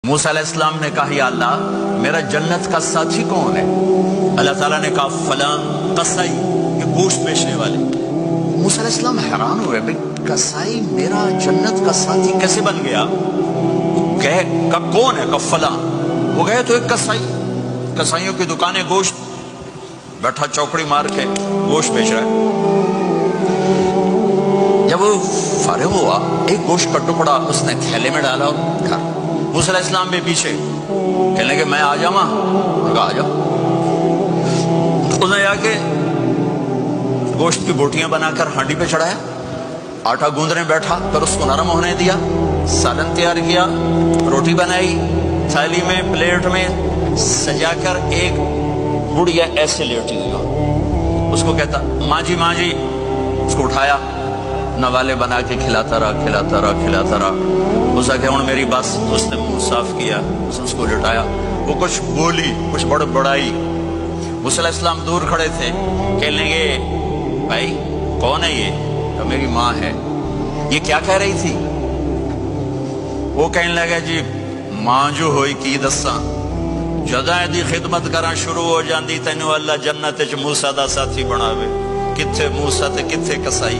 موسیٰ علیہ السلام نے کہا یا اللہ میرا جنت کا ساتھی کون ہے؟ اللہ تعالیٰ نے کہا فلاں قصائی، یہ گوشت بیچنے والے۔ موسیٰ علیہ السلام حیران ہوئے، بھئی قصائی میرا جنت کا ساتھی کیسے بن گیا؟ کہے کب کون ہے؟ کب فلاں۔ وہ گئے تو ایک قصائی، قصائیوں کی دکانیں، گوشت، بیٹھا چوکڑی مار کے گوشت بیچ رہا ہے۔ جب وہ فارغ ہوا ایک گوشت کا ٹکڑا اس نے تھیلے میں ڈالا اور گھر۔ موسیٰ علیہ السلام بھی پیچھے، کہنے لگے میں آ جاؤں؟ کہا آ جاؤ۔ اس نے جا کے گوشت کی بوٹیاں بنا کر ہانڈی پہ چڑھایا، آٹا گوندنے بیٹھا، پھر اس کو نرم ہونے دیا، سالن تیار کیا، روٹی بنائی، تھالی میں پلیٹ میں سجا کر ایک بڑھیا ایسے لیٹی ہوئی ہو، اس کو کہتا ماں جی ماں جی، اس کو اٹھایا، نوالے بنا کے کھلاتا رہا کھلاتا رہا کھلاتا رہا۔ اس کہ ہوں میری بس، اس نے منہ صاف کیا، اس کو لٹایا، وہ کچھ بولی، کچھ بڑائی۔ موسیٰ علیہ السلام دور کھڑے تھے، کہنے لگے بھائی کون ہے یہ؟ تو میری ماں ہے۔ یہ کیا کہہ رہی تھی؟ وہ کہنے لگا جی ماں جو ہوئی کی دساں، جدا دی خدمت کرنا شروع ہو جاندی تینوں اللہ جنت وچ موسیٰ دا ساتھی بناوے۔ کتھے موسیٰ تے کتھے قصائی۔